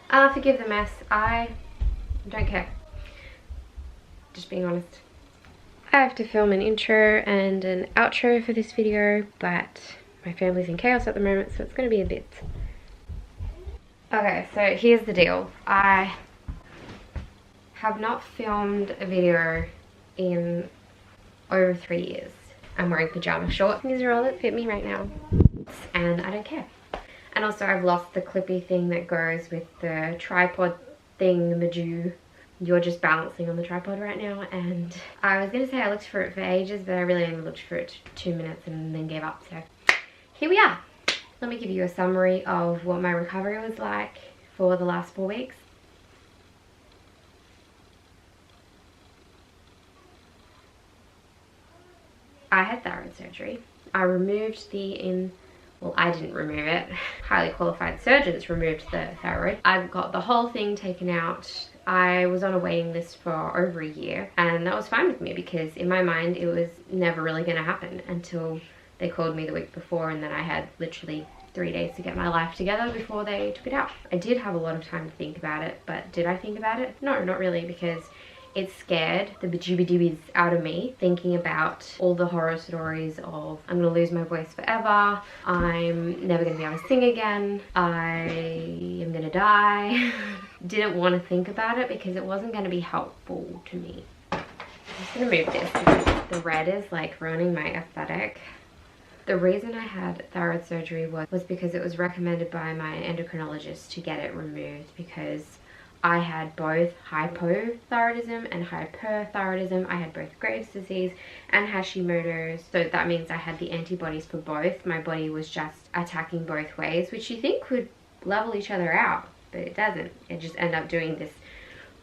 Forgive the mess. I don't care. Just being honest. I have to film an intro and an outro for this video, but my family's in chaos at the moment, so it's going to be a bit. Okay, so here's the deal. I have not filmed a video in over 3 years. I'm wearing pajama shorts. These are all that fit me right now, and I don't care. And also I've lost the clippy thing that goes with the tripod thing, the Maju. You're just balancing on the tripod right now, and I was going to say I looked for it for ages, but I really only looked for it 2 minutes and then gave up, so here we are. Let me give you a summary of what my recovery was like for the last 4 weeks. I had thyroid surgery. I removed well, I didn't remove it. Highly qualified surgeons removed the thyroid. I got the whole thing taken out. I was on a waiting list for over a year, and that was fine with me because in my mind it was never really going to happen until they called me the week before, and then I had literally 3 days to get my life together before they took it out. I did have a lot of time to think about it, but did I think about it? No, not really, because it scared the bejeebie-doobies out of me, thinking about all the horror stories of I'm gonna lose my voice forever, I'm never gonna be able to sing again, I am gonna die. Didn't want to think about it because it wasn't gonna be helpful to me. I'm just gonna move this because the red is like ruining my aesthetic. The reason I had thyroid surgery was because it was recommended by my endocrinologist to get it removed because I had both hypothyroidism and hyperthyroidism. I had both Graves' disease and Hashimoto's, so that means I had the antibodies for both. My body was just attacking both ways, which you think would level each other out, but it doesn't. It just ended up doing this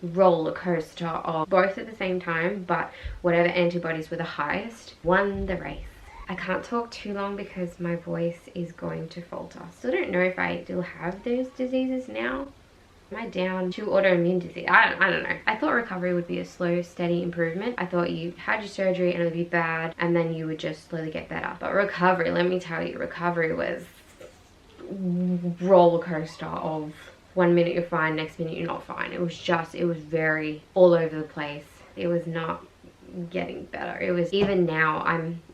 roller coaster of both at the same time, but whatever antibodies were the highest won the race. I can't talk too long because my voice is going to falter. Still don't know if I still have those diseases now. Am I down to autoimmune disease? I don't know. I thought recovery would be a slow, steady improvement. I thought you had your surgery and it would be bad and then you would just slowly get better. But recovery, let me tell you, recovery was roller coaster of 1 minute you're fine, next minute you're not fine. It was very all over the place. It was not getting better. It was, even now,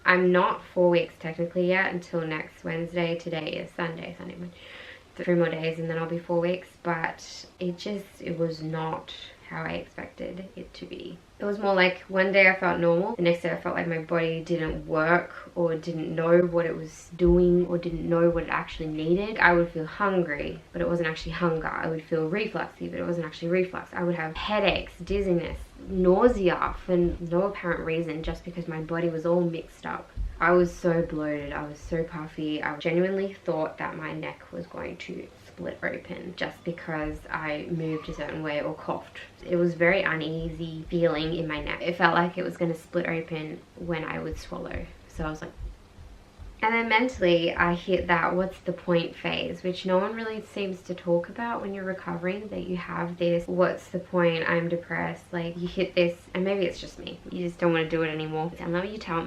I'm not 4 weeks technically yet until next Wednesday. Today is Sunday. 3 more days and then I'll be 4 weeks, but it was not how I expected it to be. It was more like one day I felt normal, the next day I felt like my body didn't work or didn't know what it was doing or didn't know what it actually needed. I would feel hungry, but it wasn't actually hunger. I would feel refluxy, but it wasn't actually reflux. I would have headaches, dizziness, nausea for no apparent reason, just because my body was all mixed up. I was so bloated, I was so puffy. I genuinely thought that my neck was going to split open just because I moved a certain way or coughed. It was very uneasy feeling in my neck. It felt like it was going to split open when I would swallow. So I was like, and then mentally I hit that what's the point phase, which no one really seems to talk about when you're recovering, that you have this what's the point, I'm depressed, like you hit this, and maybe it's just me, you just don't want to do it anymore. And let me tell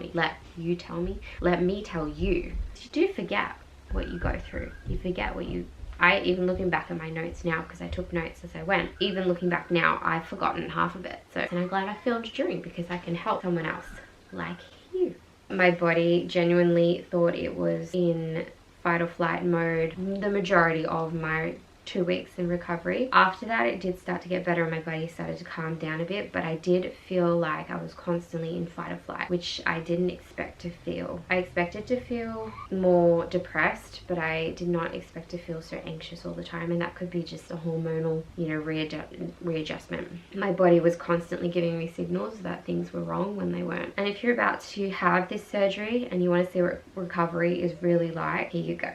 you, you do forget what you go through. You forget what you, even looking back at my notes now, because I took notes as I went, even looking back now, I've forgotten half of it. So, and I'm glad I filmed during, because I can help someone else like you. My body genuinely thought it was in fight or flight mode the majority of my 2 weeks in recovery. After that, it did start to get better and my body started to calm down a bit, but I did feel like I was constantly in fight or flight, which I didn't expect to feel. I expected to feel more depressed, but I did not expect to feel so anxious all the time, and that could be just a hormonal, readjustment. My body was constantly giving me signals that things were wrong when they weren't. And if you're about to have this surgery and you want to see what recovery is really like, here you go.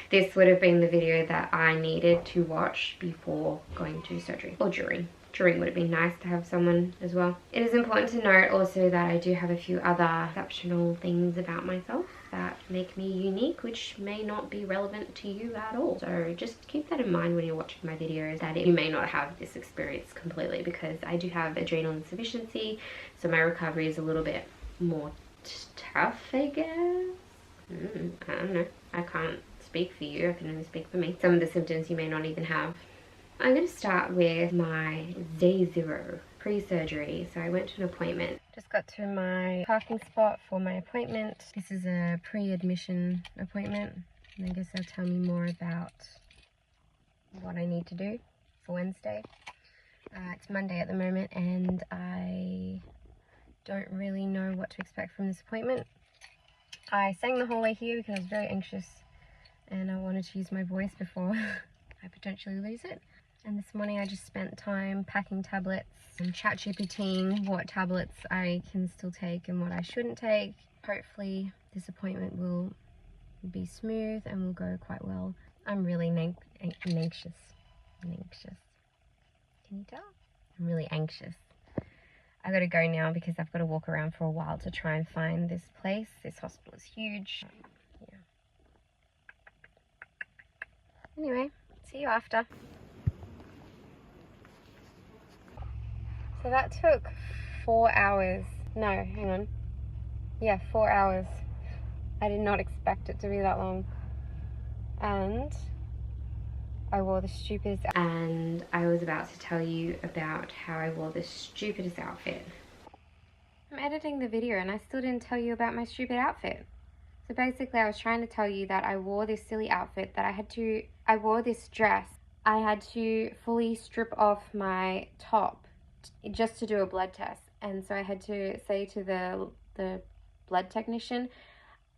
This would have been the video that I needed to watch before going to surgery, or during. During would have been nice to have someone as well. It is important to note also that I do have a few other exceptional things about myself that make me unique, which may not be relevant to you at all. So just keep that in mind when you're watching my videos, that you may not have this experience completely, because I do have adrenal insufficiency, so my recovery is a little bit more tough, I guess. I don't know. I can't speak for you, I can only speak for me. Some of the symptoms you may not even have. I'm going to start with my day zero pre-surgery. So I went to an appointment. Just got to my parking spot for my appointment. This is a pre-admission appointment. And I guess they'll tell me more about what I need to do for Wednesday. It's Monday at the moment and I don't really know what to expect from this appointment. I sang the whole way here because I was very anxious and I wanted to use my voice before I potentially lose it. And this morning I just spent time packing tablets and ChatGPTing what tablets I can still take and what I shouldn't take. Hopefully this appointment will be smooth and will go quite well. I'm really anxious. Can you tell? I'm really anxious. I gotta go now because I've got to walk around for a while to try and find this place. This hospital is huge. Yeah. Anyway, see you after. So that took 4 hours. No, hang on. Yeah, 4 hours. I did not expect it to be that long. And I wore the stupidest, and I was about to tell you about how I wore the stupidest outfit. I'm editing the video and I still didn't tell you about my stupid outfit. So basically I was trying to tell you that I wore this silly outfit that I wore this dress. I had to fully strip off my top just to do a blood test. And so I had to say to the blood technician,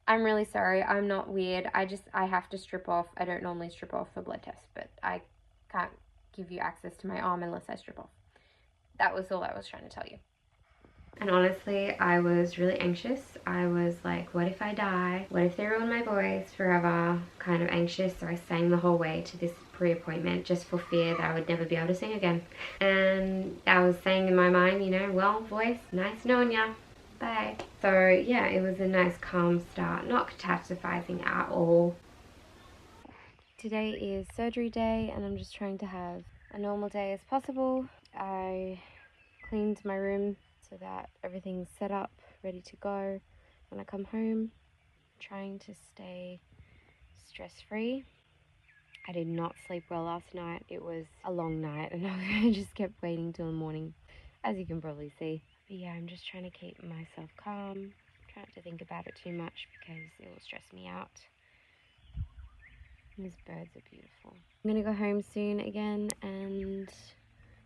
I'm really sorry, I'm not weird. I have to strip off. I don't normally strip off for blood tests, but I can't give you access to my arm unless I strip off. That was all I was trying to tell you. And honestly, I was really anxious. I was like, what if I die? What if they ruin my voice forever? Kind of anxious, so I sang the whole way to this pre-appointment just for fear that I would never be able to sing again. And I was saying in my mind, you know, well, voice, nice knowing ya. Bye. So yeah, it was a nice calm start, not catastrophizing at all. Today is surgery day and I'm just trying to have a normal day as possible. I cleaned my room so that everything's set up, ready to go when I come home. Trying to stay stress-free. I did not sleep well last night. It was a long night and I just kept waiting till the morning, as you can probably see. But yeah, I'm just trying to keep myself calm, try not to think about it too much because it will stress me out. And these birds are beautiful. I'm gonna go home soon again and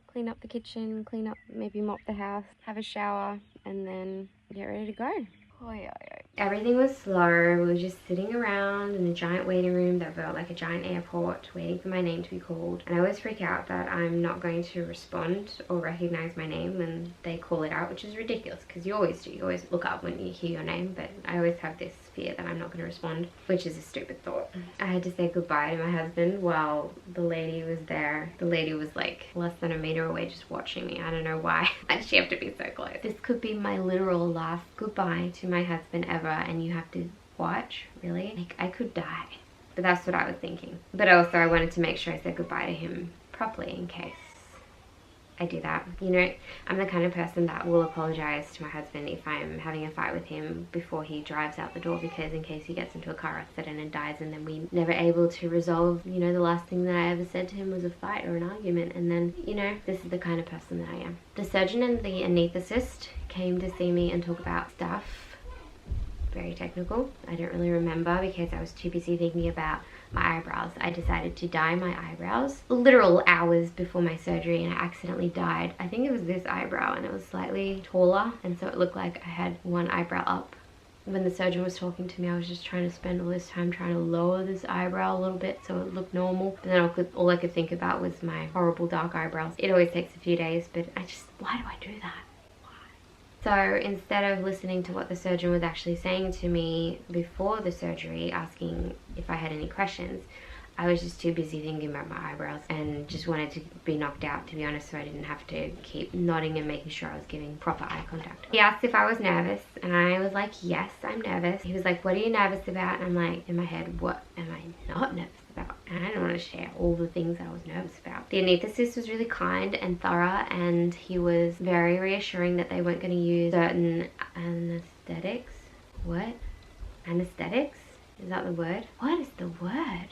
clean up the kitchen, clean up, maybe mop the house, have a shower, and then get ready to go. Everything was slow. We were just sitting around in a giant waiting room that felt like a giant airport, waiting for my name to be called. And I always freak out that I'm not going to respond or recognize my name when they call it out, which is ridiculous because you always do. You always look up when you hear your name, but I always have this fear that I'm not going to respond, which is a stupid thought. I had to say goodbye to my husband while the lady was there. The lady was like less than a meter away just watching me. I don't know why. Why did she have to be so close? This could be my literal last goodbye to my husband ever, and you have to watch? Really? Like, I could die. But that's what I was thinking. But also I wanted to make sure I said goodbye to him properly in case I do that. You know, I'm the kind of person that will apologize to my husband if I'm having a fight with him before he drives out the door, because in case he gets into a car accident and dies and then we never able to resolve, you know, the last thing that I ever said to him was a fight or an argument, and then, you know, this is the kind of person that I am. The surgeon and the anaesthetist came to see me and talk about stuff. Very technical. I don't really remember because I was too busy thinking about my eyebrows. I decided to dye my eyebrows literal hours before my surgery and I accidentally dyed. I think it was this eyebrow and it was slightly taller, and so it looked like I had one eyebrow up. When the surgeon was talking to me, I was just trying to spend all this time trying to lower this eyebrow a little bit so it looked normal. But then all I could think about was my horrible dark eyebrows. It always takes a few days, but why do I do that? So instead of listening to what the surgeon was actually saying to me before the surgery, asking if I had any questions, I was just too busy thinking about my eyebrows and just wanted to be knocked out, to be honest, so I didn't have to keep nodding and making sure I was giving proper eye contact. He asked if I was nervous and I was like, yes, I'm nervous. He was like, what are you nervous about? And I'm like, in my head, what am I not nervous about? And I didn't want to share all the things I was nervous about. The anaesthetist was really kind and thorough, and he was very reassuring that they weren't going to use certain anesthetics. What? Anesthetics? Is that the word? What is the word?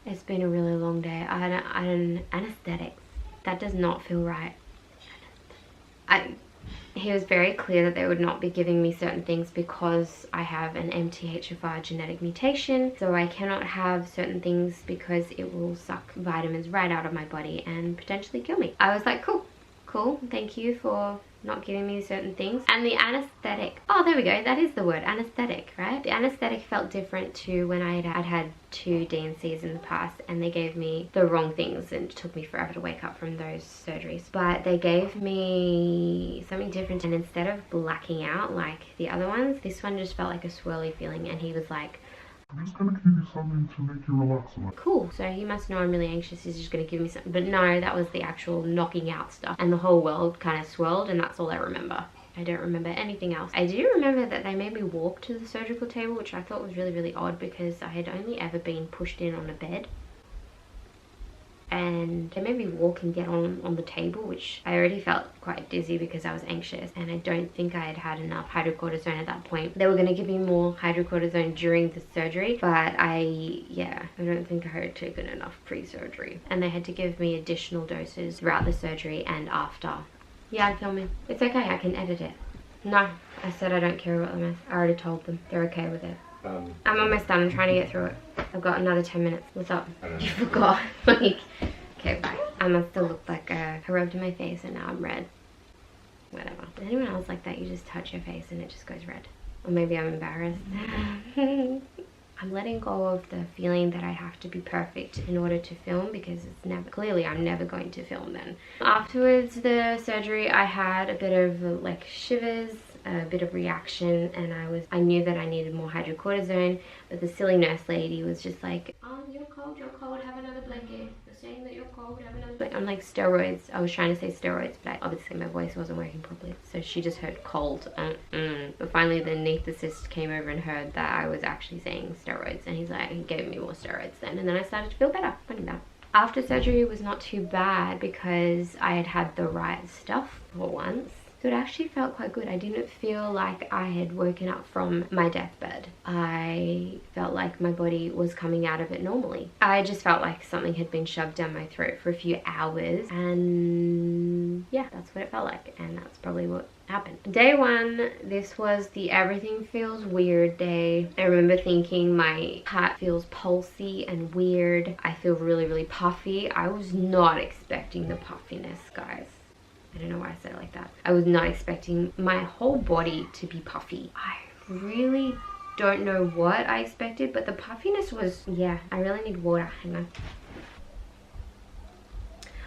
It's been a really long day. I had an anesthetic. That does not feel right. He was very clear that they would not be giving me certain things because I have an MTHFR genetic mutation. So I cannot have certain things because it will suck vitamins right out of my body and potentially kill me. I was like, cool, thank you for not giving me certain things. And the anesthetic, oh there we go, that is the word, anesthetic, right? The anesthetic felt different to when I had 2 D&Cs in the past, and they gave me the wrong things and it took me forever to wake up from those surgeries. But they gave me something different, and instead of blacking out like the other ones, this one just felt like a swirly feeling, and he was like, I'm just gonna give you something to make you relax a bit. Cool, so he must know I'm really anxious, he's just gonna give me something. But no, that was the actual knocking out stuff, and the whole world kind of swirled, and that's all I remember. I don't remember anything else. I do remember that they made me walk to the surgical table, which I thought was really, really odd because I had only ever been pushed in on a bed. And they made me walk and get on the table, which I already felt quite dizzy because I was anxious, and I don't think I had had enough hydrocortisone at that point. They were going to give me more hydrocortisone during the surgery, but I don't think I had taken enough pre-surgery, and they had to give me additional doses throughout the surgery and after. Yeah, I'm filming. It's okay, I can edit it. No, I said I don't care about the mess. I already told them. They're okay with it. I'm almost done. I'm trying to get through it. I've got another 10 minutes. What's up? You forgot. Like, okay, bye. I must have looked like I rubbed my face and now I'm red. Whatever. Is anyone else like that? You just touch your face and it just goes red. Or maybe I'm embarrassed. I'm letting go of the feeling that I have to be perfect in order to film, because it's never, clearly I'm never going to film then. Afterwards, the surgery, I had a bit of like shivers, a bit of reaction, and I knew that I needed more hydrocortisone, but the silly nurse lady was just like, oh, you're cold, have another blanket. You're saying that you're cold, have another blanket. I'm like, steroids. I was trying to say steroids, but obviously my voice wasn't working properly, so she just heard cold. But finally the anesthetist came over and heard that I was actually saying steroids, and he gave me more steroids then, and then I started to feel better. Funny that. After surgery was not too bad because I had the right stuff for once. So it actually felt quite good. I didn't feel like I had woken up from my deathbed. I felt like my body was coming out of it normally. I just felt like something had been shoved down my throat for a few hours, and yeah, that's what it felt like, and that's probably what happened. Day 1, this was the everything feels weird day. I remember thinking my heart feels pulsy and weird. I feel really, really puffy. I was not expecting the puffiness, guys. I don't know why I said it like that. I was not expecting my whole body to be puffy. I really don't know what I expected, but the puffiness was, yeah, I really need water. Hang on.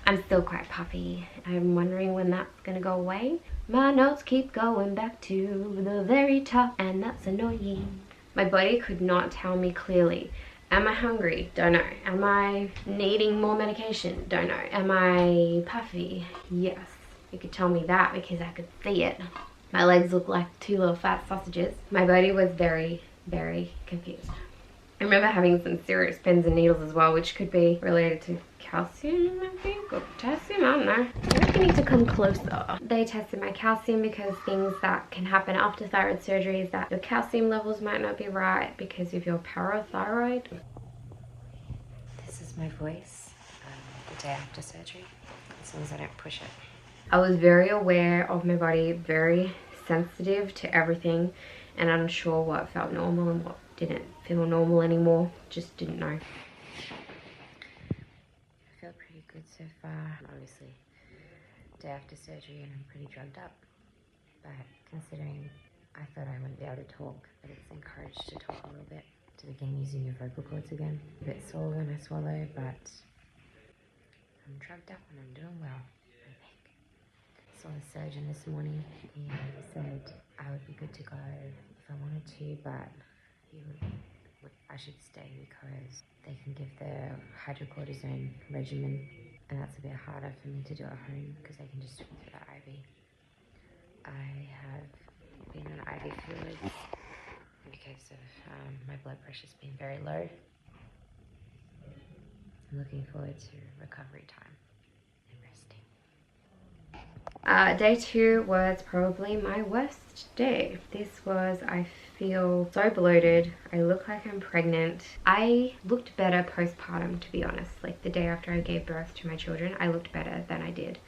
I'm still quite puffy. I'm wondering when that's gonna go away. My notes keep going back to the very top, and that's annoying. My body could not tell me clearly. Am I hungry? Don't know. Am I needing more medication? Don't know. Am I puffy? Yes. You could tell me that because I could see it. My legs look like 2 little fat sausages. My body was very, very confused. I remember having some serious pins and needles as well, which could be related to calcium, I think, or potassium, I don't know. I think you need to come closer. They tested my calcium because things that can happen after thyroid surgery is that your calcium levels might not be right because of your parathyroid. This is my voice the day after surgery, as long as I don't push it. I was very aware of my body, very sensitive to everything, and unsure what felt normal and what didn't feel normal anymore. Just didn't know. I feel pretty good so far. Obviously, day after surgery and I'm pretty drugged up. But considering I thought I wouldn't be able to talk, but it's encouraged to talk a little bit, to begin using your vocal cords again. A bit sore when I swallow, but I'm drugged up and I'm doing well. Saw the surgeon this morning. He said I would be good to go if I wanted to, but I should stay because they can give the hydrocortisone regimen, and that's a bit harder for me to do at home because they can just do it through the IV. I have been on IV fluids because of my blood pressure's been very low. I'm looking forward to recovery time. Day 2 was probably my worst day. This was, I feel so bloated. I look like I'm pregnant. I looked better postpartum, to be honest. Like the day after I gave birth to my children, I looked better than I did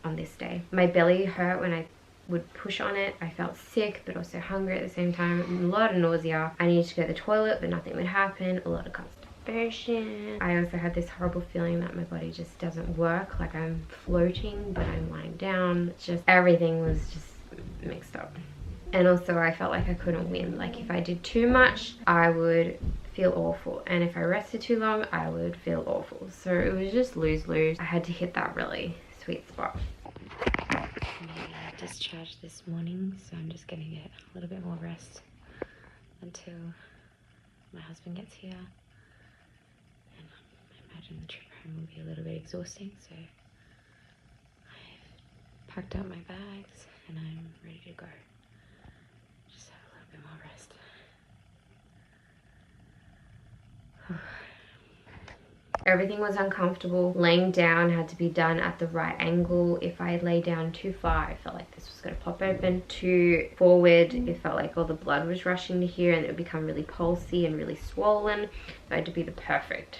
on this day. My belly hurt when I would push on it. I felt sick but also hungry at the same time. A lot of nausea. I needed to go to the toilet but nothing would happen. A lot of constipation. I also had this horrible feeling that my body just doesn't work. Like I'm floating but I'm lying down. It's just everything was just mixed up. And also I felt like I couldn't win. Like if I did too much, I would feel awful. And if I rested too long, I would feel awful. So it was just lose-lose. I had to hit that really sweet spot. I discharged this morning, so I'm just gonna get a little bit more rest until my husband gets here. And I imagine the trip home will be a little bit exhausting, so I've packed up my bags and I'm ready to go. Just have a little bit more rest. Everything was uncomfortable. Laying down had to be done at the right angle. If I lay down too far, I felt like this was going to pop open. Too forward, it felt like all the blood was rushing to here and it would become really pulsy and really swollen. So I had to be the perfect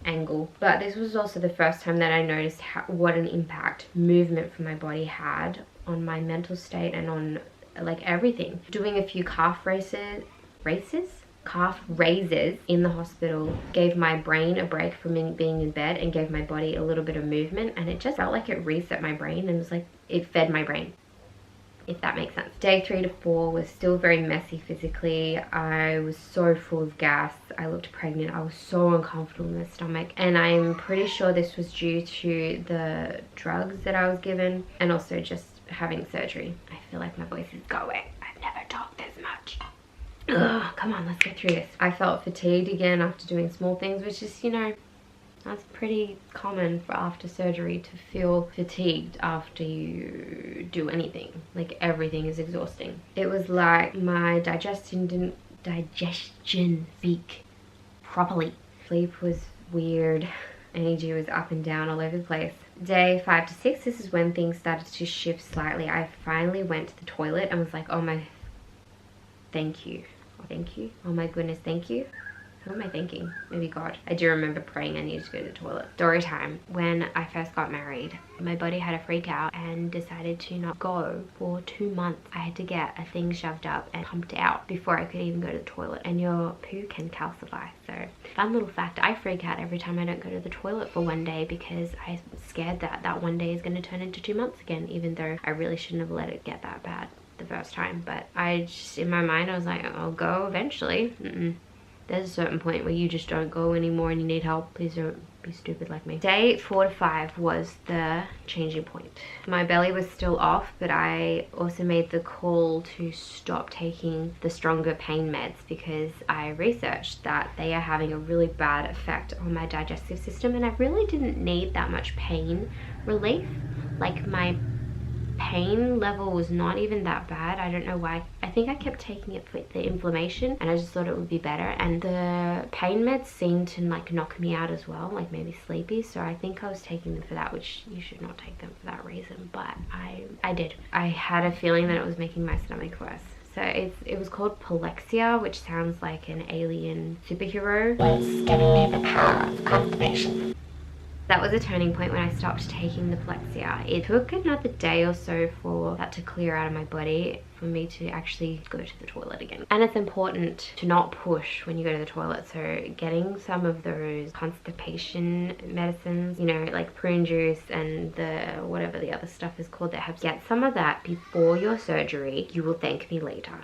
angle. But this was also the first time that I noticed what an impact movement from my body had on my mental state and on like everything. Doing a few calf raises in the hospital gave my brain a break from being in bed and gave my body a little bit of movement, and it just felt like it reset my brain and was like it fed my brain, if that makes sense. Day 3 to 4 was still very messy physically. I was so full of gas. I looked pregnant. I was so uncomfortable in the stomach, and I'm pretty sure this was due to the drugs that I was given and also just having surgery. I feel like my voice is going. I've never talked this much. Ugh, come on, let's get through this. I felt fatigued again after doing small things, which is, you know, that's pretty common for after surgery to feel fatigued after you do anything. Like everything is exhausting. It was like my digestion didn't speak properly. Sleep was weird. Energy was up and down all over the place. Day 5 to 6, this is when things started to shift slightly. I finally went to the toilet and was like, oh my, thank you. Thank you. Oh my goodness, thank you. Who am I thanking? Maybe God. I do remember praying I needed to go to the toilet. Story time. When I first got married, my body had a freak out and decided to not go for 2 months. I had to get a thing shoved up and pumped out before I could even go to the toilet. And your poo can calcify. So, fun little fact, I freak out every time I don't go to the toilet for one day because I'm scared that that one day is going to turn into 2 months again, even though I really shouldn't have let it get that bad the first time. But I just, in my mind, I was like, I'll go eventually. There's a certain point where you just don't go anymore and you need help. Please don't be stupid like me. Day 4 to 5 was the changing point. My belly was still off, but I also made the call to stop taking the stronger pain meds because I researched that they are having a really bad effect on my digestive system, and I really didn't need that much pain relief. Like my pain level was not even that bad. I don't know why. I think I kept taking it for the inflammation and I just thought it would be better, and the pain meds seemed to like knock me out as well, like maybe sleepy, so I think I was taking them for that, which you should not take them for that reason, but I did. I had a feeling that it was making my stomach worse. So it was called Polexia, which sounds like an alien superhero. Was giving me the power of confirmation. That was a turning point when I stopped taking the Polexia. It took another day or so for that to clear out of my body for me to actually go to the toilet again. And it's important to not push when you go to the toilet, so getting some of those constipation medicines, you know, like prune juice and the whatever the other stuff is called that helps, get some of that before your surgery. You will thank me later.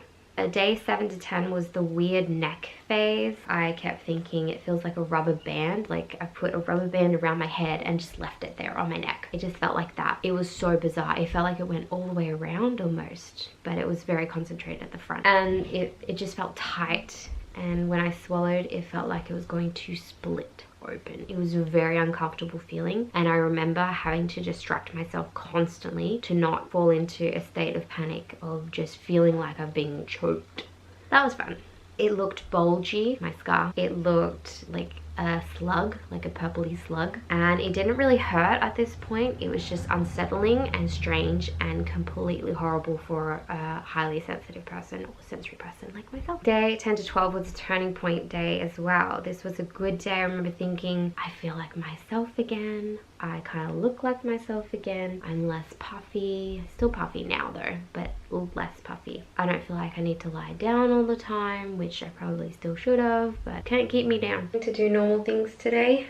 Day 7 to 10 was the weird neck phase. I kept thinking it feels like a rubber band, like I put a rubber band around my head and just left it there on my neck. It just felt like that. It was so bizarre. It felt like it went all the way around almost, but it was very concentrated at the front. And it just felt tight. And when I swallowed, it felt like it was going to split open. It was a very uncomfortable feeling, and I remember having to distract myself constantly to not fall into a state of panic of just feeling like I'm being choked. That was fun. It looked bulgy, my scar. It looked like a slug, like a purpley slug, and it didn't really hurt at this point. It was just unsettling and strange and completely horrible for a highly sensitive person or sensory person like myself. Day 10 to 12 was a turning point day as well. This was a good day. I remember thinking, I feel like myself again. I kind of look like myself again. I'm less puffy. Still puffy now though, but less puffy. I don't feel like I need to lie down all the time, which I probably still should have, but can't keep me down. To do normal things today.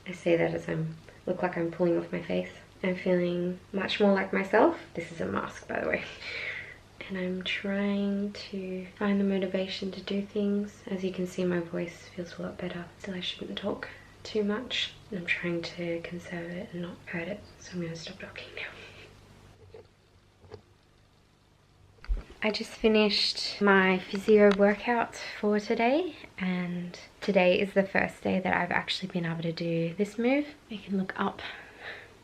I say that as I look like I'm pulling off my face. I'm feeling much more like myself. This is a mask, by the way. And I'm trying to find the motivation to do things. As you can see, my voice feels a lot better. Still, I shouldn't talk too much. I'm trying to conserve it and not hurt it, so I'm going to stop talking now. I just finished my physio workout for today, and today is the first day that I've actually been able to do this move. I can look up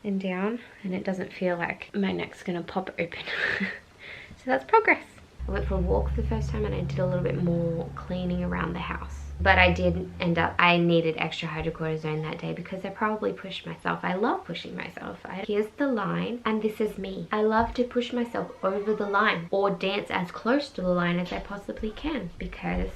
and down and it doesn't feel like my neck's gonna pop open. So that's progress. I went for a walk for the first time and I did a little bit more cleaning around the house. But I did end up, I needed extra hydrocortisone that day because I probably pushed myself. I love pushing myself. Here's the line, and this is me. I love to push myself over the line or dance as close to the line as I possibly can, because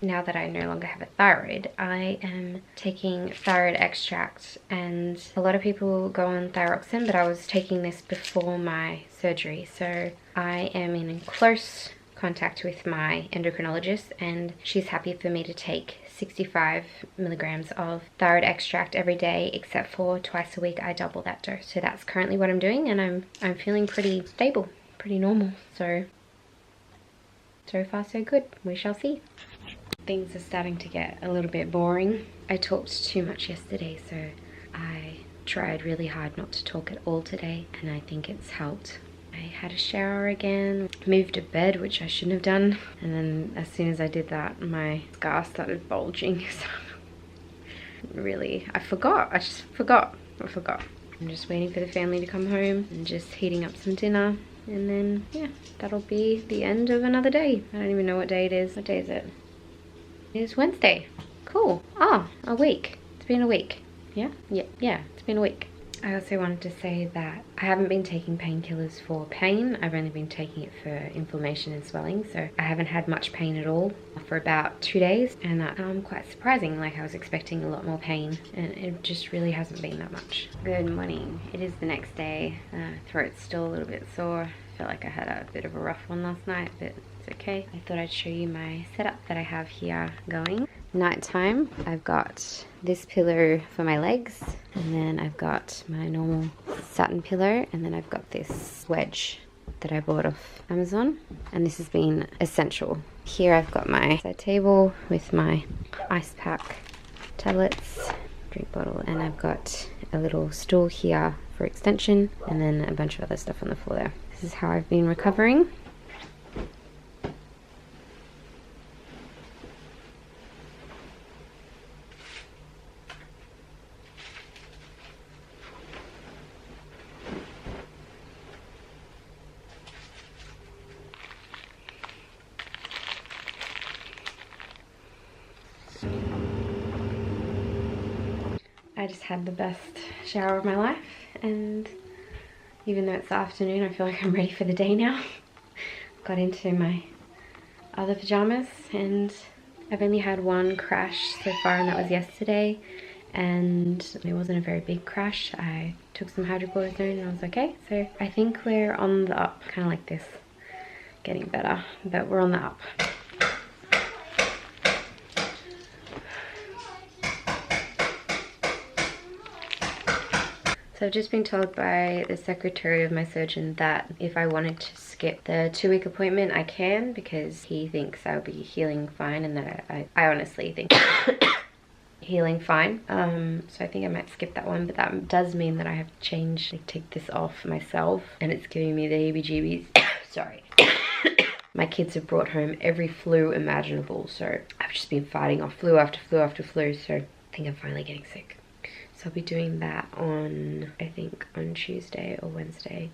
now that I no longer have a thyroid, I am taking thyroid extract, and a lot of people go on thyroxine, but I was taking this before my surgery. So I am in close contact with my endocrinologist, and she's happy for me to take 65 milligrams of thyroid extract every day, except for twice a week I double that dose. So that's currently what I'm doing, and I'm feeling pretty stable, pretty normal. So far so good. We shall see. Things are starting to get a little bit boring. I talked too much yesterday, so I tried really hard not to talk at all today, and I think it's helped. I had a shower again, moved a bed, which I shouldn't have done, and then as soon as I did that, my scar started bulging. So really, I just forgot. I'm just waiting for the family to come home and just heating up some dinner, and then yeah, that'll be the end of another day. I don't even know what day it is. What day is it? It is Wednesday. Cool. Ah, a week. It's been a week. Yeah, it's been a week. I also wanted to say that I haven't been taking painkillers for pain. I've only been taking it for inflammation and swelling, so I haven't had much pain at all for about 2 days, and that's quite surprising. Like, I was expecting a lot more pain, and it just really hasn't been that much. Good morning. It is the next day. Throat's still a little bit sore. I felt like I had a bit of a rough one last night, but it's okay. I thought I'd show you my setup that I have here going. Nighttime, I've got this pillow for my legs, and then I've got my normal satin pillow, and then I've got this wedge that I bought off Amazon, and this has been essential. Here I've got my side table with my ice pack, tablets, drink bottle, and I've got a little stool here for extension, and then a bunch of other stuff on the floor there. This is how I've been recovering. I just had the best shower of my life, and even though it's the afternoon, I feel like I'm ready for the day now. Got into my other pajamas, and I've only had one crash so far, and that was yesterday, and it wasn't a very big crash. I took some hydrocortisone and I was okay. So I think we're on the up, kind of like this, getting better, but we're on the up. So I've just been told by the secretary of my surgeon that if I wanted to skip the 2-week appointment, I can, because he thinks I'll be healing fine, and that I honestly think healing fine. So I think I might skip that one, but that does mean that I have to change, like, take this off myself, and it's giving me the heebie-jeebies. Sorry. My kids have brought home every flu imaginable, so I've just been fighting off flu after flu after flu, so I think I'm finally getting sick. So I'll be doing that on, I think, on Tuesday or Wednesday.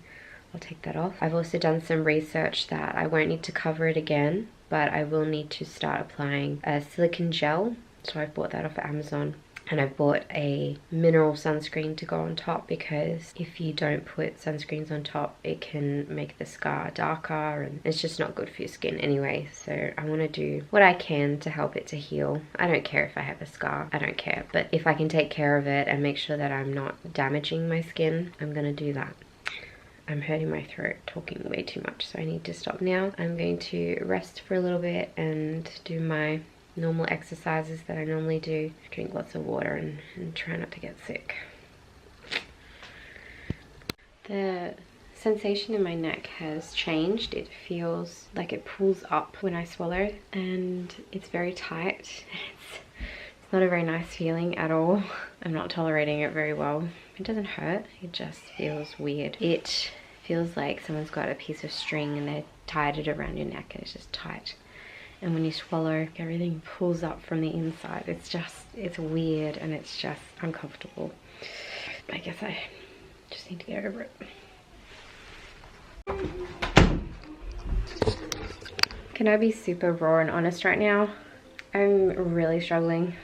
I'll take that off. I've also done some research that I won't need to cover it again, but I will need to start applying a silicone gel So I bought that off of Amazon. And I bought a mineral sunscreen to go on top, because if you don't put sunscreens on top, it can make the scar darker and it's just not good for your skin anyway. So I want to do what I can to help it to heal. I don't care if I have a scar, I don't care. But if I can take care of it and make sure that I'm not damaging my skin, I'm going to do that. I'm hurting my throat talking way too much, so I need to stop now. I'm going to rest for a little bit and do my normal exercises that I normally do. Drink lots of water and try not to get sick. The sensation in my neck has changed. It feels like it pulls up when I swallow, and it's very tight. It's not a very nice feeling at all. I'm not tolerating it very well. It doesn't hurt, it just feels weird. It feels like someone's got a piece of string and they're tied it around your neck and it's just tight. And when you swallow, everything pulls up from the inside. It's weird and it's just uncomfortable. I guess I just need to get over it. Can I be super raw and honest right now? I'm really struggling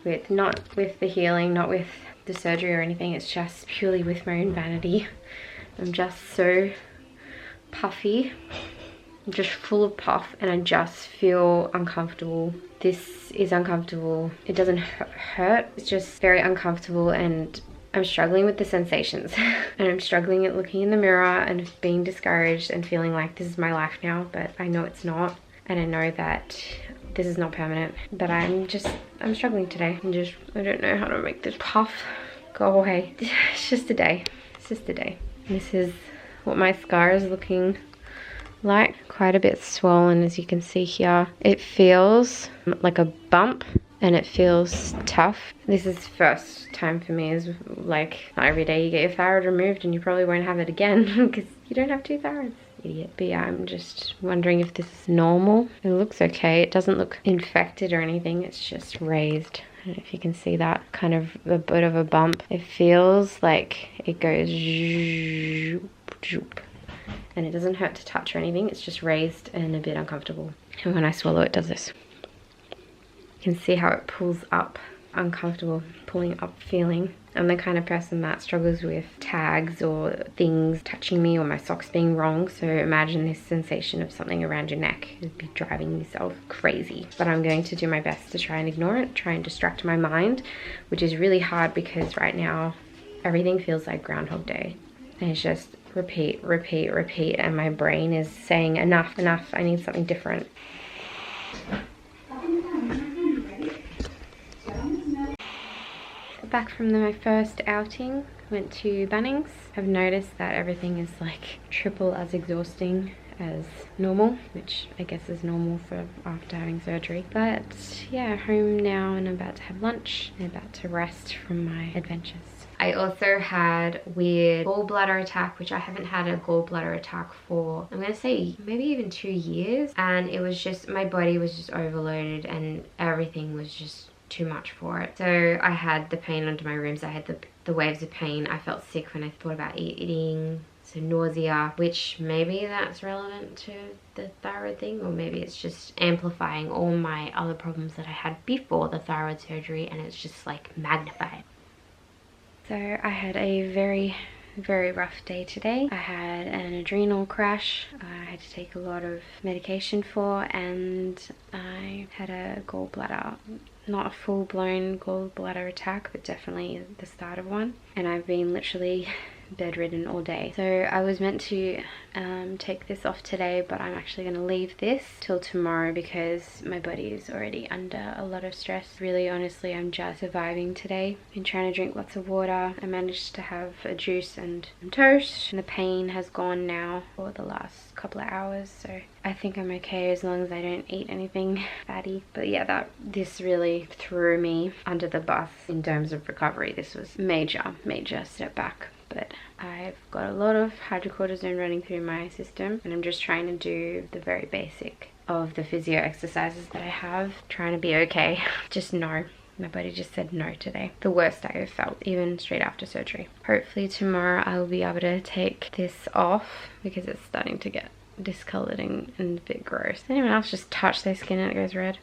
with, not with the healing, not with the surgery or anything. It's just purely with my own vanity. I'm just so puffy. I'm just full of puff and I just feel uncomfortable. This is uncomfortable. It doesn't hurt, it's just very uncomfortable, and I'm struggling with the sensations. And I'm struggling at looking in the mirror and being discouraged and feeling like this is my life now, but I know it's not. And I know that this is not permanent, but I'm struggling today. I don't know how to make this puff go away. It's just a day. It's just a day. This is what my scar is looking like. Quite a bit swollen, as you can see here. It feels like a bump and it feels tough. This is first time for me. Is like, not every day you get your thyroid removed and you probably won't have it again because you don't have two thyroids. Idiot. But yeah, I'm just wondering if this is normal. It looks okay. It doesn't look infected or anything. It's just raised. I don't know if you can see that, kind of a bit of a bump. It feels like it goes zoop, and it doesn't hurt to touch or anything. It's just raised and a bit uncomfortable. And when I swallow, it does this. You can see how it pulls up. Uncomfortable, pulling up feeling. I'm the kind of person that struggles with tags or things touching me or my socks being wrong. So imagine this sensation of something around your neck. It'd be driving yourself crazy. But I'm going to do my best to try and ignore it, try and distract my mind, which is really hard because right now everything feels like Groundhog Day. And it's just repeat, repeat, repeat. And my brain is saying enough, enough, I need something different. Back from my first outing, went to Bunnings. I've noticed that everything is like triple as exhausting as normal, which I guess is normal for after having surgery. But yeah, home now and I'm about to have lunch and about to rest from my adventures. I also had weird gallbladder attack, which I haven't had a gallbladder attack for, I'm gonna say maybe even 2 years. And it was just, my body was just overloaded and everything was just too much for it. So I had the pain under my ribs, I had the waves of pain. I felt sick when I thought about eating, so nausea, which maybe that's relevant to the thyroid thing, or maybe it's just amplifying all my other problems that I had before the thyroid surgery and it's just like magnified. So I had a very rough day today. I had an adrenal crash I had to take a lot of medication for, and I had a gallbladder, not a full-blown gallbladder attack, but definitely the start of one. And I've been literally bedridden all day. So I was meant to take this off today, but I'm actually going to leave this till tomorrow because my body is already under a lot of stress. Really, honestly, I'm just surviving today. Been trying to drink lots of water. I managed to have a juice and some toast, and the pain has gone now for the last couple of hours, so I think I'm okay as long as I don't eat anything fatty. But yeah, this really threw me under the bus in terms of recovery. This was major step back. But I've got a lot of hydrocortisone running through my system, and I'm just trying to do the very basic of the physio exercises that I have, trying to be okay. Just no. My body just said no today. The worst I have felt, even straight after surgery. Hopefully tomorrow I will be able to take this off because it's starting to get discolored and a bit gross. Anyone else just touch their skin and it goes red?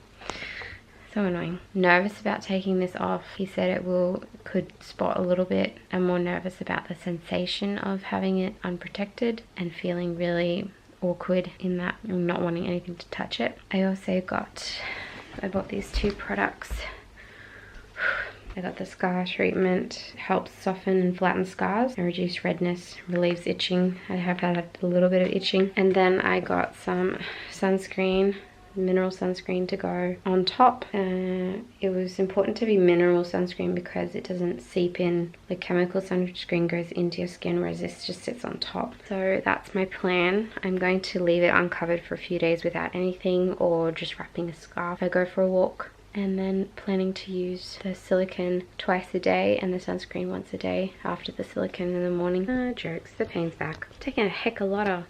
So annoying. Nervous about taking this off. He said it could spot a little bit. I'm more nervous about the sensation of having it unprotected and feeling really awkward in that I'm not wanting anything to touch it. I bought these 2 products. I got the scar treatment, helps soften and flatten scars and reduce redness, relieves itching. I have had a little bit of itching. And then I got some sunscreen, mineral sunscreen to go on top. It was important to be mineral sunscreen because it doesn't seep in. The chemical sunscreen goes into your skin, whereas this just sits on top. So that's my plan. I'm going to leave it uncovered for a few days without anything, or just wrapping a scarf. I go for a walk. And then planning to use the silicone twice a day and the sunscreen once a day after the silicone in the morning. Jokes, the pain's back. I'm taking a heck of a lot of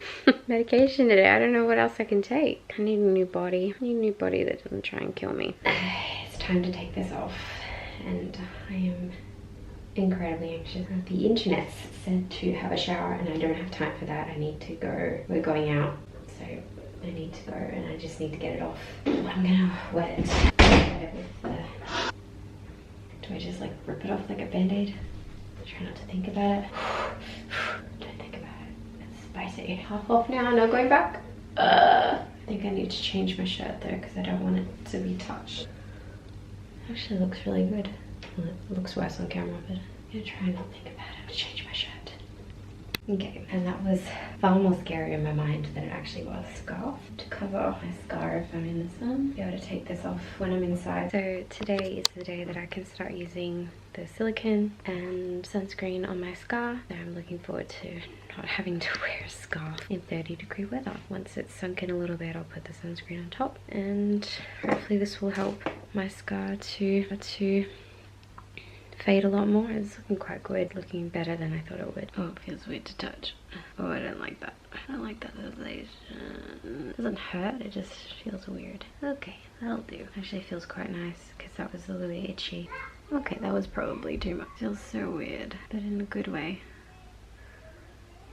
medication today. I don't know what else I can take. I need a new body. I need a new body that doesn't try and kill me. It's time to take this off, and I am incredibly anxious. The internet said to have a shower and I don't have time for that. I need to go. We're going out, so I need to go and I just need to get it off. I'm gonna wet it. Do I just like rip it off like a band-aid? Try not to think about it. Don't think about it. It's spicy. Half off now, no going back. I think I need to change my shirt though because I don't want it to be touched. It actually looks really good. Well, it looks worse on camera, but I'm gonna try not to think about it. Change my shirt. Okay, and that was far more scary in my mind than it actually was. Scarf to cover my scar if I'm in the sun. Be able to take this off when I'm inside. So today is the day that I can start using the silicone and sunscreen on my scar. So I'm looking forward to not having to wear a scarf in 30-degree weather. Once it's sunk in a little bit, I'll put the sunscreen on top, and hopefully this will help my scar to fade a lot more. It's looking quite good, looking better than I thought it would. Oh, it feels weird to touch. Oh, I don't like that. I don't like that sensation. It doesn't hurt, it just feels weird. Okay, that'll do. Actually feels quite nice because that was a little bit itchy. Okay, that was probably too much. Feels so weird, but in a good way.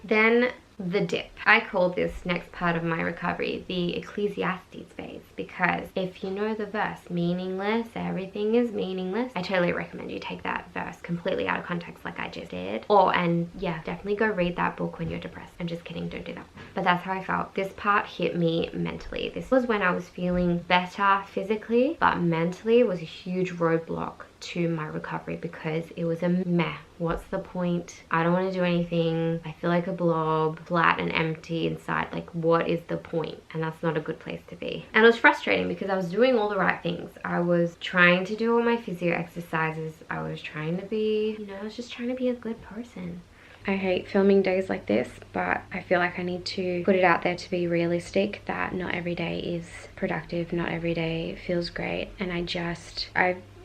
Then the dip. I call this next part of my recovery the Ecclesiastes phase, because if you know the verse, meaningless, everything is meaningless, I totally recommend you take that verse completely out of context like I just did. And yeah, definitely go read that book when you're depressed. I'm just kidding, don't do that. But that's how I felt. This part hit me mentally. This was when I was feeling better physically, but mentally was a huge roadblock to my recovery because it was a meh. What's the point? I don't want to do anything. I feel like a blob, flat and empty inside. Like, what is the point? And that's not a good place to be. And it was frustrating because I was doing all the right things. I was trying to do all my physio exercises. I was trying to be, I was just trying to be a good person. I hate filming days like this, but I feel like I need to put it out there to be realistic that not every day is productive, not every day feels great, and I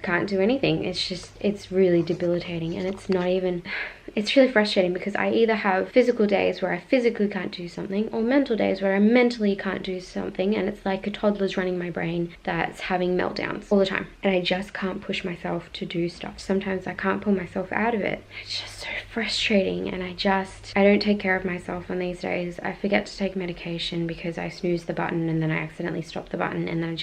can't do anything. It's really debilitating, and it's really frustrating because I either have physical days where I physically can't do something, or mental days where I mentally can't do something, and it's like a toddler's running my brain that's having meltdowns all the time, and I just can't push myself to do stuff. Sometimes I can't pull myself out of it. It's just so frustrating, and I don't take care of myself on these days. I forget to take medication because I snooze the button and then I accidentally stop the button, and then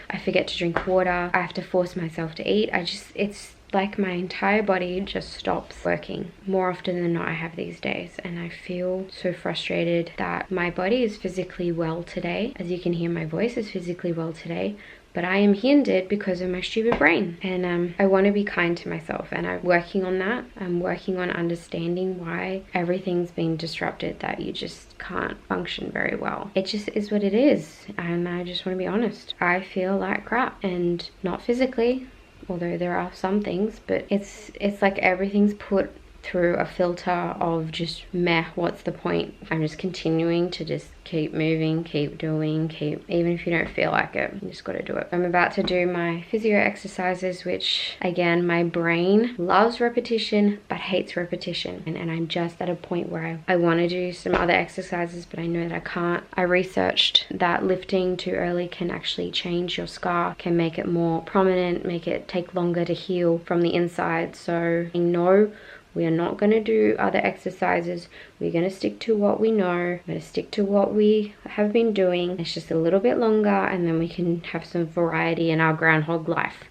I forget to drink water. I have to force myself to eat. It's like my entire body just stops working. More often than not I have these days, and I feel so frustrated that my body is physically well today. As you can hear, my voice is physically well today, but I am hindered because of my stupid brain. And I want to be kind to myself, and I'm working on that. I'm working on understanding why everything's been disrupted, that you just can't function very well. It just is what it is, and I just want to be honest. I feel like crap, and not physically, although there are some things, but it's like everything's put through a filter of just meh, what's the point? I'm just continuing to just keep moving, keep doing, even if you don't feel like it, you just got to do it. I'm about to do my physio exercises, which again, my brain loves repetition but hates repetition, and I'm just at a point where I want to do some other exercises, but I know that I can't. I researched that lifting too early can actually change your scar, can make it more prominent, make it take longer to heal from the inside. So I know We are not going to do other exercises. We're going to stick to what we know. We're going to stick to what we have been doing. It's just a little bit longer, and then we can have some variety in our groundhog life.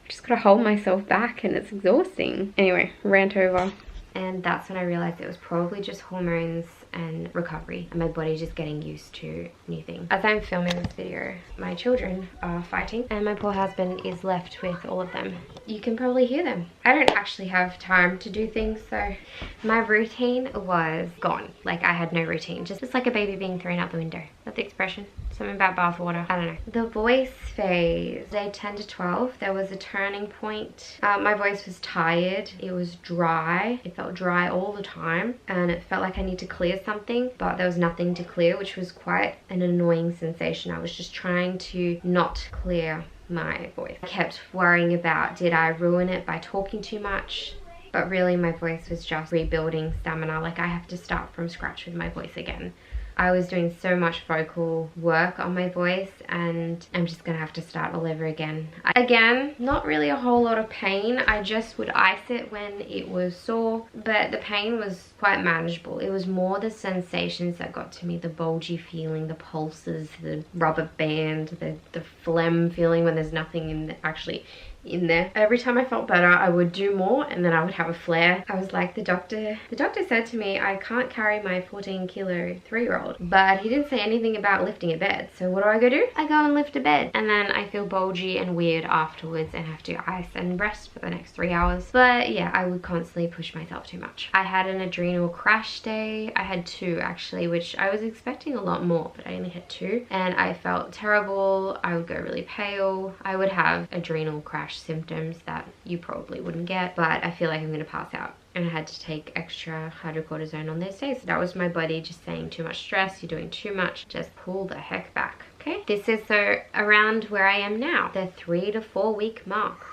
I've just got to hold myself back, and it's exhausting. Anyway, rant over. And that's when I realized it was probably just hormones and recovery, and my body just getting used to new things. As I'm filming this video, my children are fighting, and my poor husband is left with all of them. You can probably hear them. I don't actually have time to do things, so my routine was gone. Like, I had no routine, just like a baby being thrown out the window. That's the expression. Something about bath water. I don't know. The voice phase, day 10 to 12, there was a turning point. My voice was tired. It was dry. It felt dry all the time, and it felt like I need to clear something, but there was nothing to clear, which was quite an annoying sensation. I was just trying to not clear my voice. I kept worrying about, did I ruin it by talking too much? But really my voice was just rebuilding stamina. Like, I have to start from scratch with my voice again. I was doing so much vocal work on my voice, and I'm just gonna have to start all over again. Again, not really a whole lot of pain. I just would ice it when it was sore, but the pain was quite manageable. It was more the sensations that got to me, the bulgy feeling, the pulses, the rubber band, the phlegm feeling when there's nothing actually in there. Every time I felt better, I would do more, and then I would have a flare. I was like, the doctor said to me, I can't carry my 14-kilo 3-year-old, but he didn't say anything about lifting a bed. So what do? I go and lift a bed, and then I feel bulgy and weird afterwards and have to ice and rest for the next 3 hours. But yeah, I would constantly push myself too much. I had an adrenal crash day. I had 2 actually, which I was expecting a lot more, but I only had 2, and I felt terrible. I would go really pale. I would have adrenal crash symptoms that you probably wouldn't get, but I feel like I'm gonna pass out, and I had to take extra hydrocortisone on those days. That was my body just saying, too much stress, you're doing too much, just pull the heck back. Okay, this is so around where I am now, the 3 to 4 week mark.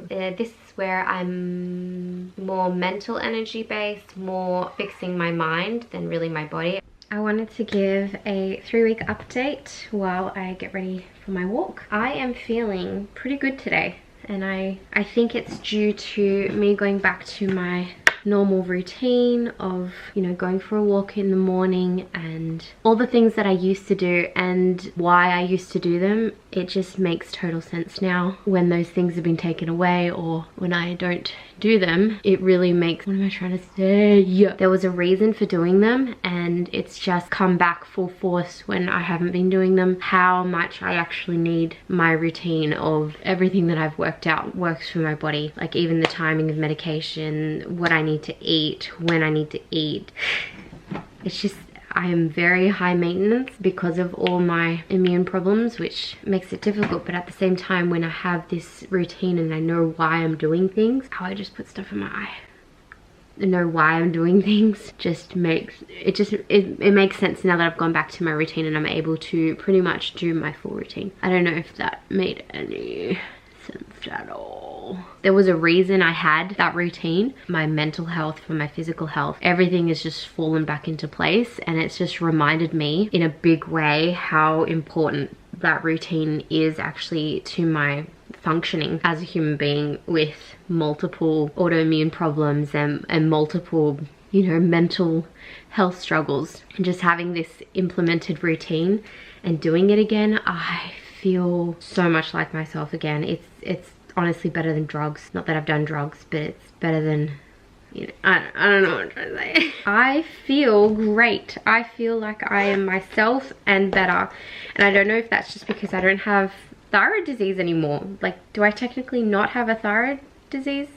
This is where I'm more mental energy based, more fixing my mind than really my body. I wanted to give a 3-week update while I get ready for my walk. I am feeling pretty good today, and I think it's due to me going back to my normal routine of, you know, going for a walk in the morning and all the things that I used to do and why I used to do them. It just makes total sense now when those things have been taken away, or when I don't do them. It really makes, what am I trying to say? Yeah. There was a reason for doing them, and it's just come back full force when I haven't been doing them. How much I actually need my routine of everything that I've worked out works for my body. Like, even the timing of medication, what I need to eat, when I need to eat. It's just, I am very high maintenance because of all my immune problems, which makes it difficult. But at the same time, when I have this routine and I know why I'm doing things, how I just put stuff in my eye, I know why I'm doing things, just makes it makes sense now that I've gone back to my routine and I'm able to pretty much do my full routine. I don't know if that made any sense at all. There was a reason I had that routine. My mental health, for my physical health, everything has just fallen back into place, and it's just reminded me in a big way how important that routine is actually to my functioning as a human being with multiple autoimmune problems and multiple, you know, mental health struggles. And just having this implemented routine and doing it again, I feel so much like myself again. It's honestly better than drugs. Not that I've done drugs, but it's better than, you know, I don't know what I'm trying to say. I feel great. I feel like I am myself and better. And I don't know if that's just because I don't have thyroid disease anymore. Like, do I technically not have a thyroid disease?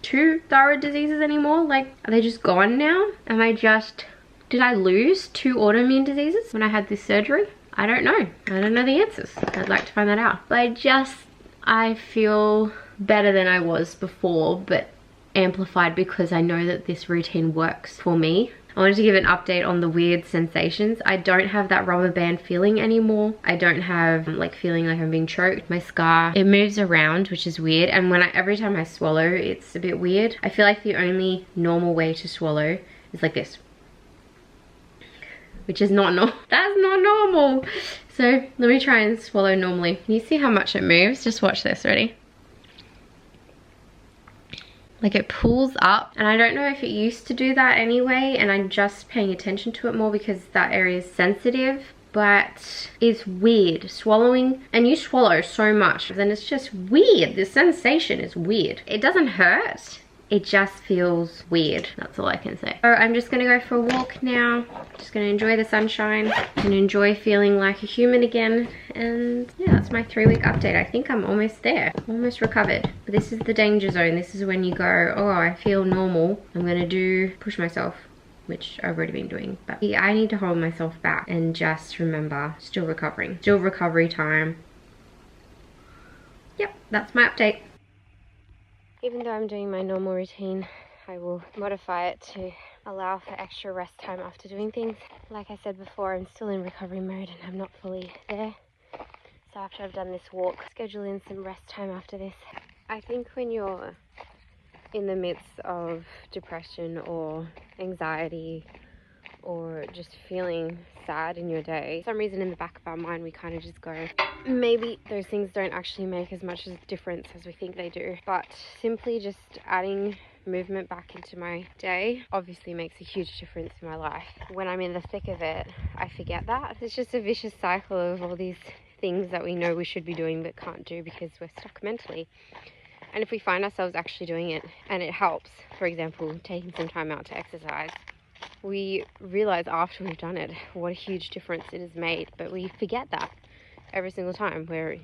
2 thyroid diseases anymore? Like, are they just gone now? Did I lose 2 autoimmune diseases when I had this surgery? I don't know. I don't know the answers. I'd like to find that out. But I feel better than I was before, but amplified because I know that this routine works for me. I wanted to give an update on the weird sensations. I don't have that rubber band feeling anymore. I don't have like feeling like I'm being choked. My scar, it moves around, which is weird. And every time I swallow, it's a bit weird. I feel like the only normal way to swallow is like this, which is not normal. That's not normal. So let me try and swallow normally. Can you see how much it moves? Just watch this, ready? Like it pulls up, and I don't know if it used to do that anyway, and I'm just paying attention to it more because that area is sensitive. But it's weird swallowing, and you swallow so much, then it's just weird. The sensation is weird. It doesn't hurt. It just feels weird. That's all I can say. So I'm just gonna go for a walk now. Just gonna enjoy the sunshine and enjoy feeling like a human again. And yeah, that's my 3-week update. I think I'm almost there, almost recovered. But this is the danger zone. This is when you go, oh, I feel normal. I'm gonna push myself, which I've already been doing. But yeah, I need to hold myself back and just remember, still recovering. Still recovery time. Yep, that's my update. Even though I'm doing my normal routine, I will modify it to allow for extra rest time after doing things. Like I said before, I'm still in recovery mode and I'm not fully there. So after I've done this walk, schedule in some rest time after this. I think when you're in the midst of depression or anxiety or just feeling sad in your day, for some reason in the back of our mind we kind of just go, maybe those things don't actually make as much difference as we think they do. But simply just adding movement back into my day obviously makes a huge difference in my life. When I'm in the thick of it, I forget that. It's just a vicious cycle of all these things that we know we should be doing but can't do because we're stuck mentally. And if we find ourselves actually doing it and it helps, for example, taking some time out to exercise, we realize after we've done it what a huge difference it has made. But we forget that every single time. We're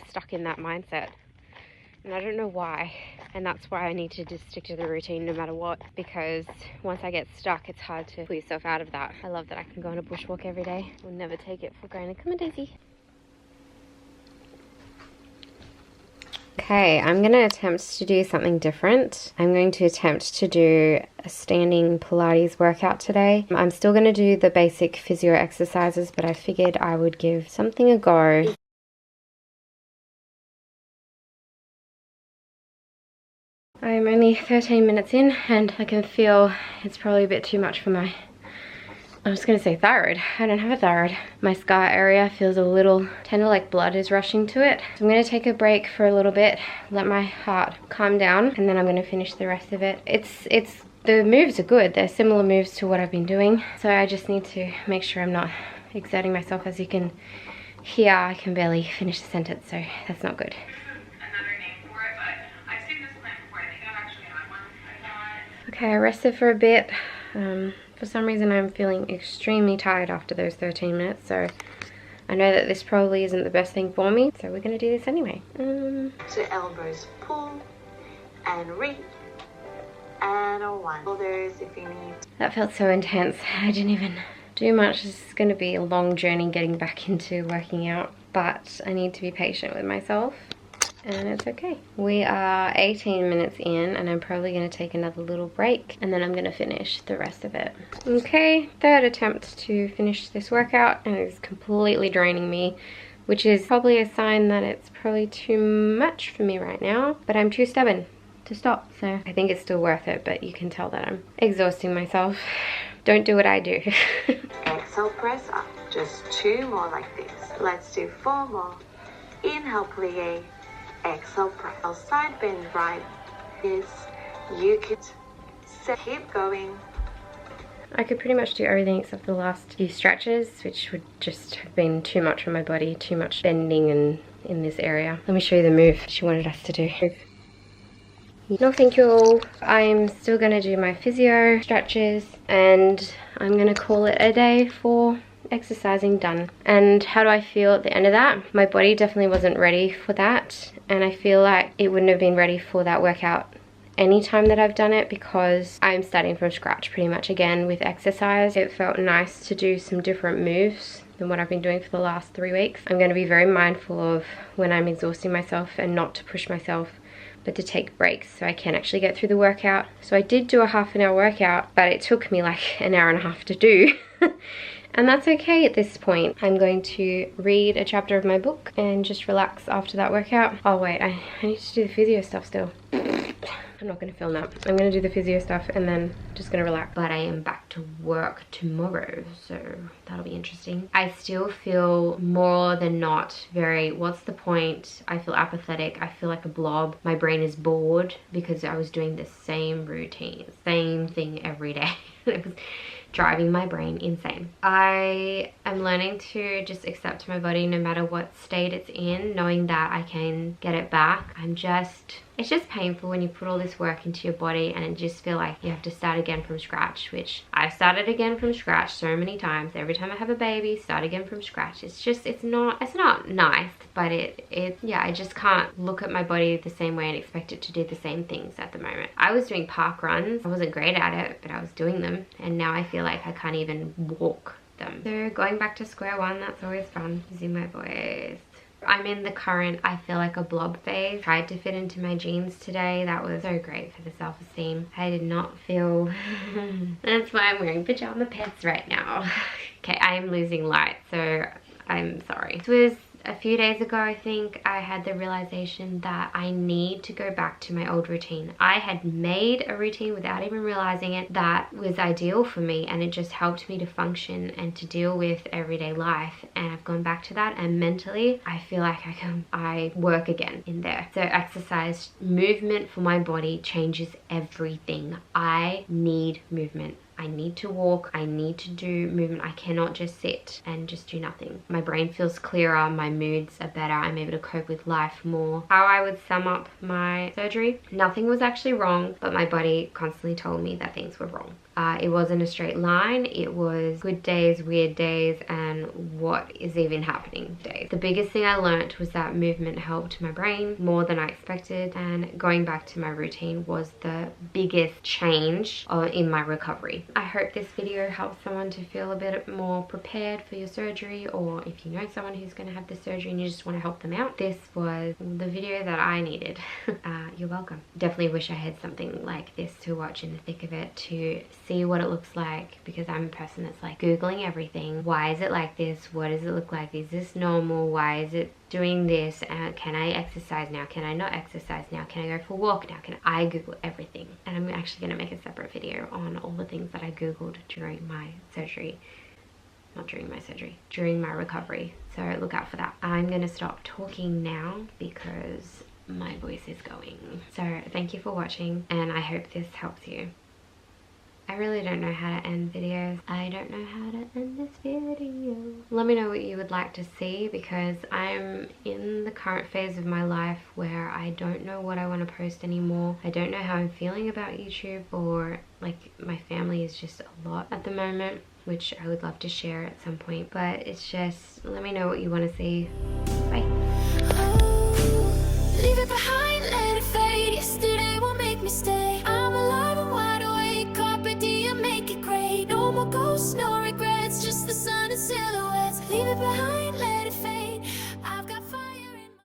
stuck in that mindset. And I don't know why. And that's why I need to just stick to the routine no matter what. Because once I get stuck, it's hard to pull yourself out of that. I love that I can go on a bushwalk every day. We'll never take it for granted. Come on, Daisy. Okay, I'm going to attempt to do something different. I'm going to attempt to do a standing Pilates workout today. I'm still going to do the basic physio exercises, but I figured I would give something a go. I'm only 13 minutes in and I can feel it's probably a bit too much for my, I was gonna say thyroid. I don't have a thyroid. My scar area feels a little tender, like blood is rushing to it. So I'm gonna take a break for a little bit, let my heart calm down, and then I'm gonna finish the rest of it. The moves are good. They're similar moves to what I've been doing. So I just need to make sure I'm not exerting myself. As you can hear, I can barely finish the sentence, so that's not good. Okay, I rested for a bit. For some reason I'm feeling extremely tired after those 13 minutes, so I know that this probably isn't the best thing for me, so we're going to do this anyway. So elbows pull and reach and a one. Shoulders if you need. That felt so intense. I didn't even do much. This is going to be a long journey getting back into working out, but I need to be patient with myself. And it's okay. We are 18 minutes in and I'm probably going to take another little break and then I'm going to finish the rest of it. Okay, third attempt to finish this workout and it's completely draining me, which is probably a sign that it's probably too much for me right now, but I'm too stubborn to stop. So I think it's still worth it, but you can tell that I'm exhausting myself. Don't do what I do. Exhale, press up. Just 2 more like this. Let's do 4 more. Inhale, plie. Exhale, press. Side bend right. Yes, you can keep going. I could pretty much do everything except the last few stretches, which would just have been too much for my body, too much bending and in this area. Let me show you the move she wanted us to do. No thank you. I'm still going to do my physio stretches and I'm going to call it a day for exercising done. And how do I feel at the end of that? My body definitely wasn't ready for that, and I feel like it wouldn't have been ready for that workout any time that I've done it because I'm starting from scratch pretty much again with exercise. It felt nice to do some different moves than what I've been doing for the last 3 weeks. I'm going to be very mindful of when I'm exhausting myself and not to push myself, but to take breaks so I can actually get through the workout. So I did do a half-an-hour workout, but it took me like an hour and a half to do. And that's okay at this point. I'm going to read a chapter of my book and just relax after that workout. Oh wait, I need to do the physio stuff still. I'm not gonna film that. I'm gonna do the physio stuff and then just gonna relax. But I am back to work tomorrow, so that'll be interesting. I still feel more than not very, what's the point? I feel apathetic. I feel like a blob. My brain is bored because I was doing the same routine, same thing every day. It was driving my brain insane. I am learning to just accept my body no matter what state it's in, knowing that I can get it back. It's just painful when you put all this work into your body and just feel like you have to start again from scratch, which I've started again from scratch so many times. Every time I have a baby, start again from scratch. It's not nice, but yeah, I just can't look at my body the same way and expect it to do the same things at the moment. I was doing park runs. I wasn't great at it, but I was doing them, and now I feel like I can't even walk them. So going back to square one, that's always fun, using my voice. I'm in the current I feel like a blob phase. Tried to fit into my jeans today. That was so great for the self-esteem. I did not feel that's why I'm wearing pajama pants right now. Okay, I am losing light, so I'm sorry. This was a few days ago, I think, I had the realization that I need to go back to my old routine. I had made a routine without even realizing it that was ideal for me, and it just helped me to function and to deal with everyday life, and I've gone back to that, and mentally I feel like I work again in there. So exercise, movement for my body changes everything. I need movement. I need to walk, I need to do movement. I cannot just sit and just do nothing. My brain feels clearer, my moods are better, I'm able to cope with life more. How I would sum up my surgery, nothing was actually wrong, but my body constantly told me that things were wrong. It wasn't a straight line. It was good days, weird days, and what is even happening days. The biggest thing I learned was that movement helped my brain more than I expected, and going back to my routine was the biggest change in my recovery. I hope this video helps someone to feel a bit more prepared for your surgery, or if you know someone who's going to have the surgery and you just want to help them out. This was the video that I needed. You're welcome. Definitely wish I had something like this to watch in the thick of it to see what it looks like, because I'm a person that's like Googling everything. Why is it like this? What does it look like? Is this normal? Why is it doing this? Can I exercise now? Can I not exercise now? Can I go for a walk now? Can I Google everything? And I'm actually going to make a separate video on all the things that I Googled during my surgery. Not during my surgery, during my recovery. So look out for that. I'm going to stop talking now because my voice is going. So thank you for watching, and I hope this helps you. I really don't know how to end videos. I don't know how to end this video. Let me know what you would like to see, because I'm in the current phase of my life where I don't know what I want to post anymore. I don't know how I'm feeling about YouTube, or like my family is just a lot at the moment, which I would love to share at some point. But it's just, let me know what you want to see.